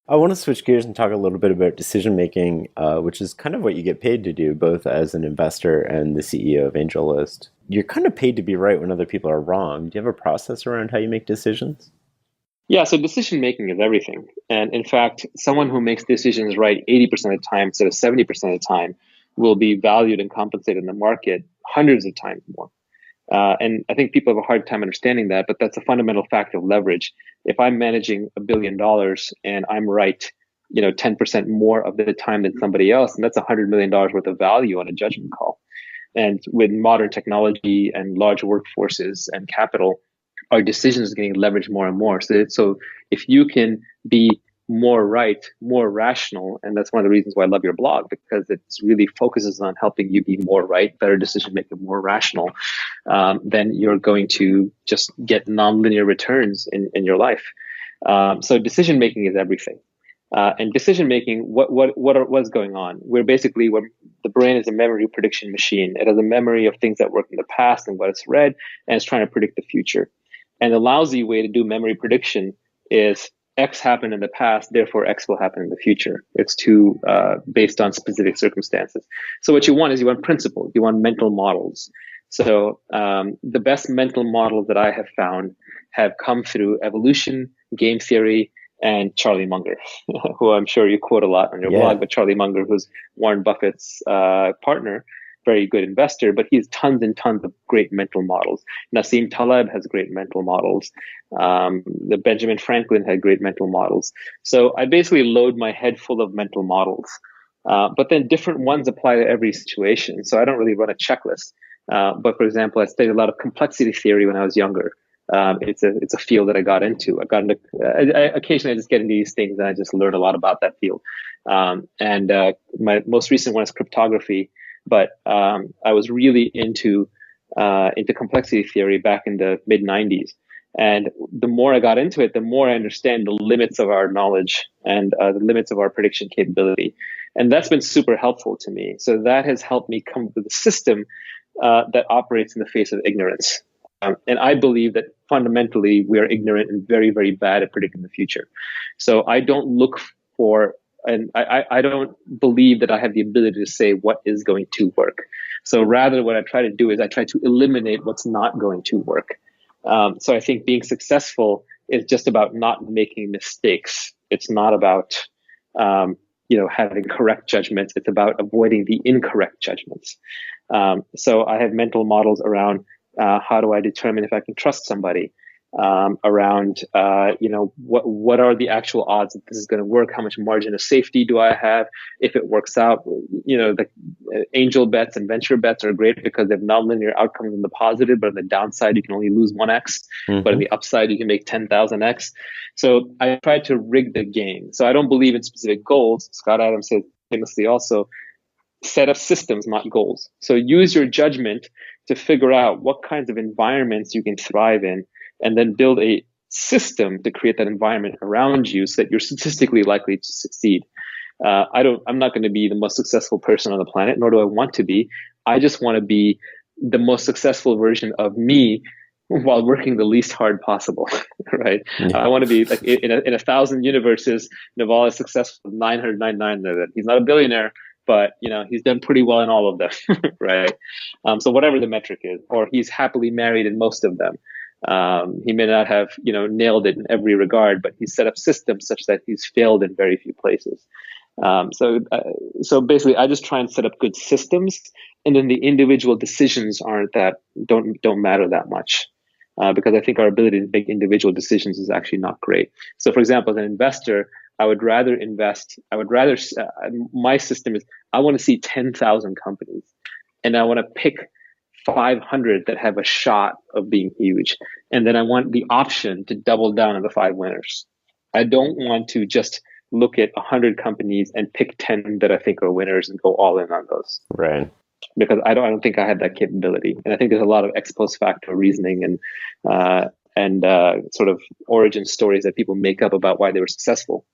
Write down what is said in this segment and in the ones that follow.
I want to switch gears and talk a little bit about decision making, which is kind of what you get paid to do, both as an investor and the CEO of AngelList. You're kind of paid to be right when other people are wrong. Do you have a process around how you make decisions? Yeah, so decision making is everything. And in fact, someone who makes decisions right 80% of the time instead of 70% of the time will be valued and compensated in the market hundreds of times more. And I think people have a hard time understanding that, but that's a fundamental fact of leverage. If I'm managing $1 billion and I'm right, 10% more of the time than somebody else, and that's $100 million worth of value on a judgment call. And with modern technology and large workforces and capital, our decisions are getting leveraged more and more. So if you can be more right, more rational, and that's one of the reasons why I love your blog, because it really focuses on helping you be more right, better decision making, more rational, then you're going to just get nonlinear returns in your life. So decision making is everything. And decision making, what's going on? The brain is a memory prediction machine. It has a memory of things that worked in the past and what it's read, and it's trying to predict the future. And the lousy way to do memory prediction is X happened in the past, therefore X will happen in the future. It's too based on specific circumstances. So what you want is you want principles, you want mental models. So the best mental models that I have found have come through evolution, game theory, and Charlie Munger, who I'm sure you quote a lot on your blog, Yeah. but Charlie Munger, who's Warren Buffett's partner, very good investor, but he has tons and tons of great mental models. Nassim Taleb has great mental models. The Benjamin Franklin had great mental models. So I basically load my head full of mental models, but then different ones apply to every situation. So I don't really run a checklist. But for example, I studied a lot of complexity theory when I was younger. It's a field that I got into. Occasionally I just get into these things and I just learn a lot about that field. And my most recent one is cryptography, but I was really into complexity theory back in the mid '90s. And the more I got into it, the more I understand the limits of our knowledge and the limits of our prediction capability. And that's been super helpful to me. So that has helped me come up with a system that operates in the face of ignorance. And I believe that fundamentally we are ignorant and very, very bad at predicting the future. So I don't look for, and I don't believe that I have the ability to say what is going to work. So rather, what I try to do is I try to eliminate what's not going to work. So I think being successful is just about not making mistakes. It's not about having correct judgments. It's about avoiding the incorrect judgments. So I have mental models around how do I determine if I can trust somebody? Around what are the actual odds that this is going to work? How much margin of safety do I have if it works out? The angel bets and venture bets are great because they have nonlinear outcomes in the positive, but on the downside you can only lose 1x, but on Hmm. the upside you can make 10,000x. So I try to rig the game. So I don't believe in specific goals. Scott Adams said famously also, set up systems, not goals. So use your judgment to figure out what kinds of environments you can thrive in, and then build a system to create that environment around you so that you're statistically likely to succeed. I'm not going to be the most successful person on the planet, nor do I want to be. I just want to be the most successful version of me while working the least hard possible, right? I Yeah. want to be like in a thousand universes, Naval is successful 999 of it. He's not a billionaire, but he's done pretty well in all of them, right? So whatever the metric is, or he's happily married in most of them. He may not have nailed it in every regard, but he's set up systems such that he's failed in very few places. So basically, I just try and set up good systems, and then the individual decisions aren't that don't matter that much. Because I think our ability to make individual decisions is actually not great. So, for example, as an investor, I would rather invest. My system is I want to see 10,000 companies, and I want to pick 500 that have a shot of being huge. And then I want the option to double down on the five winners. I don't want to just look at 100 companies and pick 10 that I think are winners and go all in on those, Right. because I don't think I have that capability. And I think there's a lot of ex post facto reasoning and sort of origin stories that people make up about why they were successful.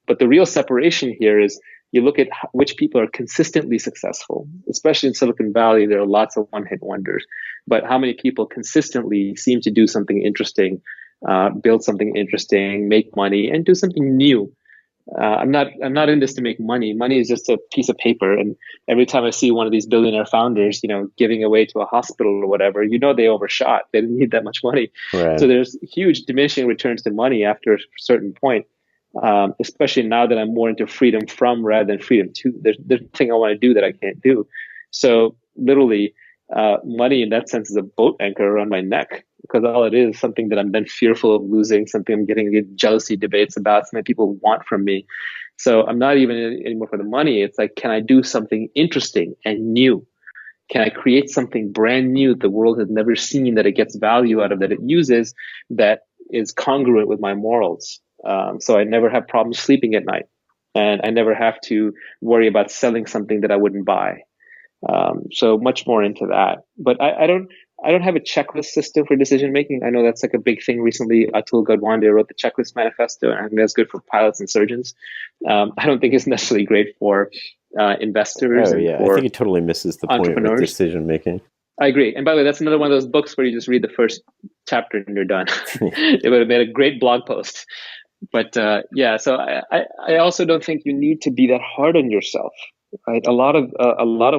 But the real separation here is you look at which people are consistently successful, especially in Silicon Valley. There are lots of one-hit wonders, but how many people consistently seem to do something interesting, build something interesting, make money, and do something new I'm not in this to make money. Money is just a piece of paper. And every time I see one of these billionaire founders, giving away to a hospital or whatever, they overshot. They didn't need that much money. So Right. there's huge diminishing returns to money after a certain point. Especially now that I'm more into freedom from rather than freedom to. There's nothing I want to do that I can't do. So literally, money in that sense is a boat anchor around my neck, because all it is something that I'm then fearful of losing, something I'm getting jealousy debates about, something people want from me. So I'm not even in anymore for the money. It's like, can I do something interesting and new? Can I create something brand new the world has never seen, that it gets value out of, that it uses, that is congruent with my morals? So I never have problems sleeping at night, and I never have to worry about selling something that I wouldn't buy. So much more into that. But I don't have a checklist system for decision making. I know that's like a big thing recently. Atul Gawande wrote the checklist manifesto, and I think that's good for pilots and surgeons. I don't think it's necessarily great for investors Oh and yeah, I think for it totally misses the point with entrepreneurs. decision making. I agree. And by the way, that's another one of those books where you just read the first chapter and you're done. It would have made a great blog post. But yeah, so I also don't think you need to be that hard on yourself. Right? A lot of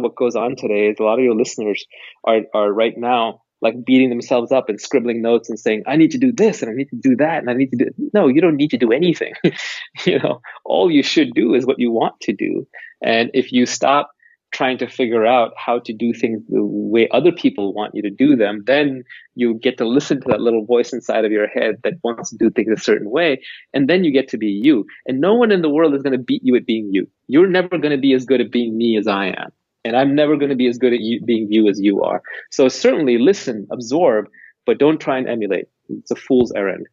what goes on today is, a lot of your listeners are right now like beating themselves up and scribbling notes and saying, I need to do this and I need to do that and I need to do. No, you don't need to do anything. All you should do is what you want to do. And if you stop trying to figure out how to do things the way other people want you to do them, then you get to listen to that little voice inside of your head that wants to do things a certain way. And then you get to be you. And no one in the world is going to beat you at being you. You're never going to be as good at being me as I am. And I'm never going to be as good at being you as you are. So certainly listen, absorb, but don't try and emulate. It's a fool's errand.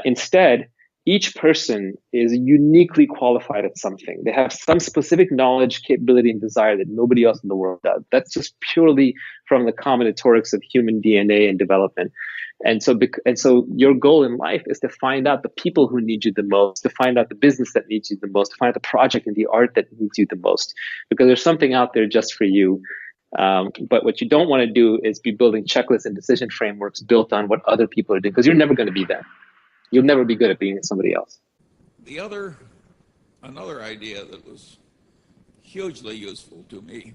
Instead, each person is uniquely qualified at something. They have some specific knowledge, capability, and desire that nobody else in the world does. That's just purely from the combinatorics of human DNA and development. And so your goal in life is to find out the people who need you the most, to find out the business that needs you the most, to find out the project and the art that needs you the most, because there's something out there just for you. But what you don't want to do is be building checklists and decision frameworks built on what other people are doing, because you're never going to be them. You'll never be good at being somebody else. Another idea that was hugely useful to me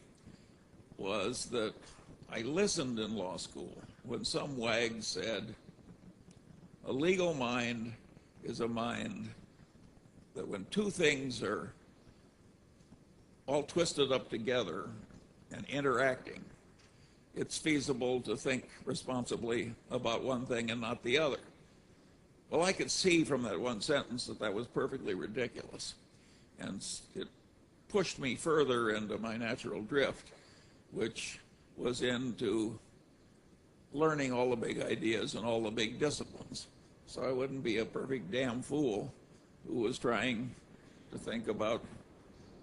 was that I listened in law school when some wag said, a legal mind is a mind that when two things are all twisted up together and interacting, it's feasible to think responsibly about one thing and not the other. Well, I could see from that one sentence that was perfectly ridiculous, and it pushed me further into my natural drift, which was into learning all the big ideas and all the big disciplines. So I wouldn't be a perfect damn fool who was trying to think about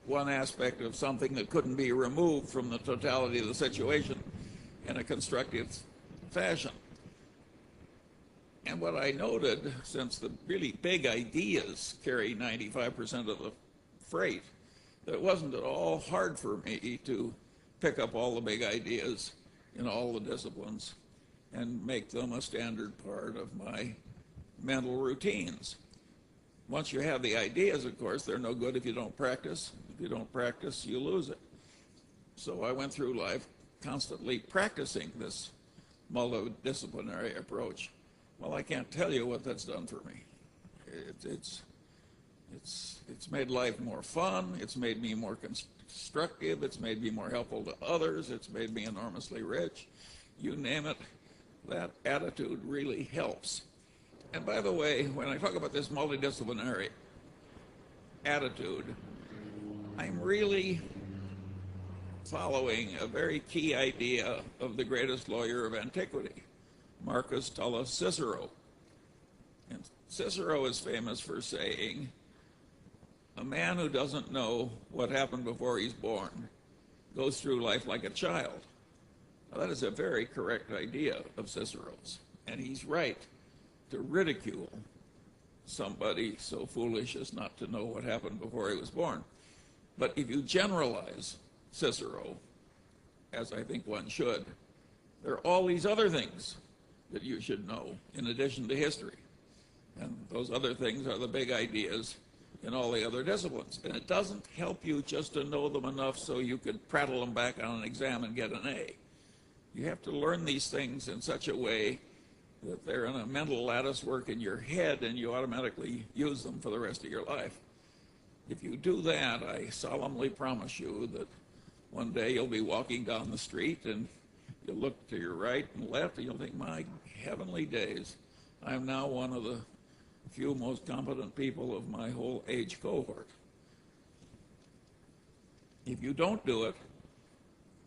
one aspect of something that couldn't be removed from the totality of the situation in a constructive fashion. And what I noted, since the really big ideas carry 95% of the freight, that it wasn't at all hard for me to pick up all the big ideas in all the disciplines and make them a standard part of my mental routines. Once you have the ideas, of course, they're no good if you don't practice. If you don't practice, you lose it. So I went through life constantly practicing this multidisciplinary approach. Well, I can't tell you what that's done for me. It's made life more fun. It's made me more constructive. It's made me more helpful to others. It's made me enormously rich. You name it, that attitude really helps. And by the way, when I talk about this multidisciplinary attitude, I'm really following a very key idea of the greatest lawyer of antiquity, Marcus Tullus Cicero. And Cicero is famous for saying, a man who doesn't know what happened before he's born goes through life like a child. Now, that is a very correct idea of Cicero's, and he's right to ridicule somebody so foolish as not to know what happened before he was born. But if you generalize Cicero, as I think one should, there are all these other things that you should know in addition to history. And those other things are the big ideas in all the other disciplines. And it doesn't help you just to know them enough so you could prattle them back on an exam and get an A. You have to learn these things in such a way that they're in a mental lattice work in your head and you automatically use them for the rest of your life. If you do that, I solemnly promise you that one day you'll be walking down the street and you'll look to your right and left and you'll think, my heavenly days, I'm now one of the few most competent people of my whole age cohort. If you don't do it,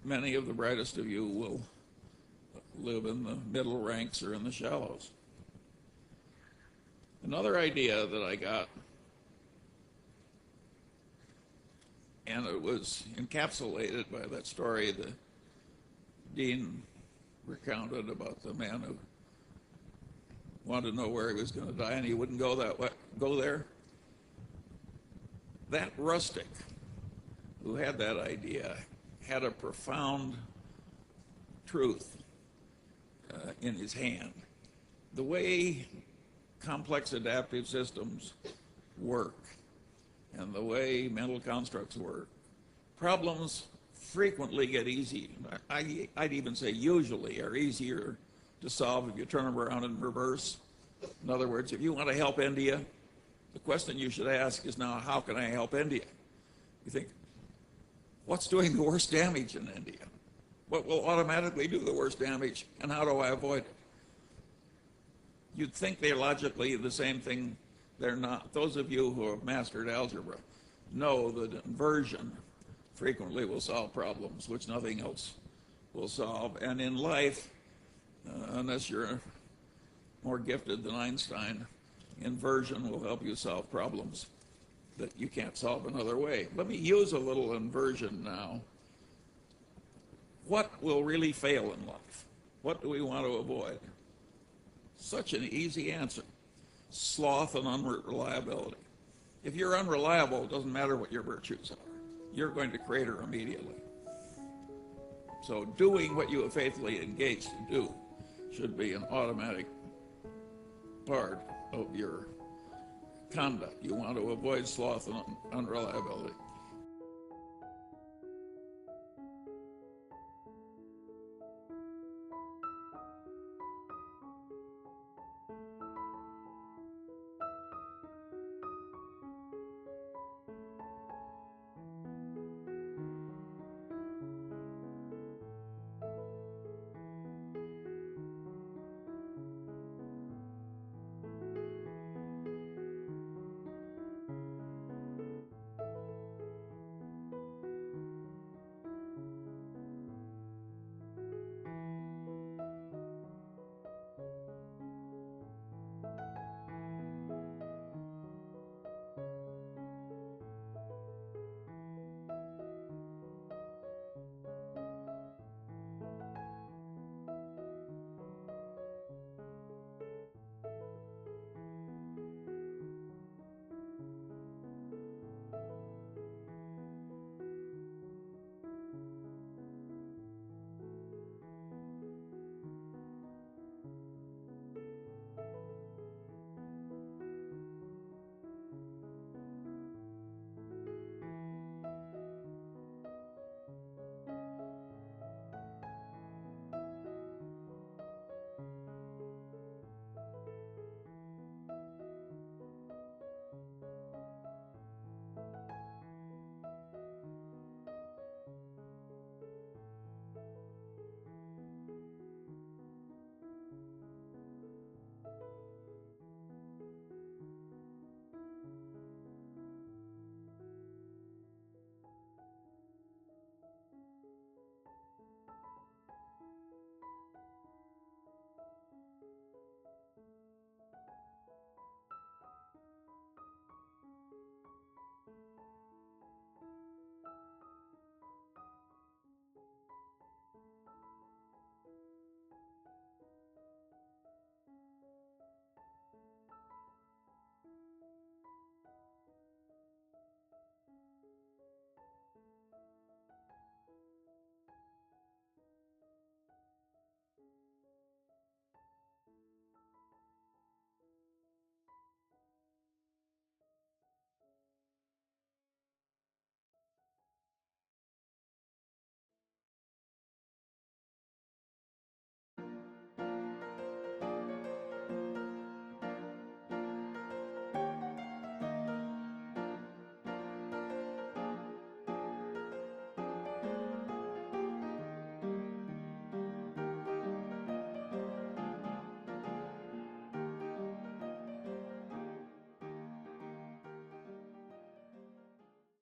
many of the brightest of you will live in the middle ranks or in the shallows. Another idea that I got, and it was encapsulated by that story the dean recounted about the man who wanted to know where he was going to die and he wouldn't go there. That rustic who had that idea had a profound truth in his hand. The way complex adaptive systems work and the way mental constructs work, problems frequently get easy. I'd even say usually are easier to solve if you turn them around in reverse. In other words, if you want to help India, the question you should ask is now, how can I help India? You think, what's doing the worst damage in India? What will automatically do the worst damage, and how do I avoid it? You'd think they're logically the same thing. They're not. Those of you who have mastered algebra know that inversion frequently will solve problems which nothing else will solve. And in life, unless you're more gifted than Einstein, inversion will help you solve problems that you can't solve another way. Let me use a little inversion now. What will really fail in life? What do we want to avoid? Such an easy answer. Sloth and unreliability. If you're unreliable, it doesn't matter what your virtues are. You're going to crater immediately. So doing what you have faithfully engaged to do should be an automatic part of your conduct. You want to avoid sloth and unreliability.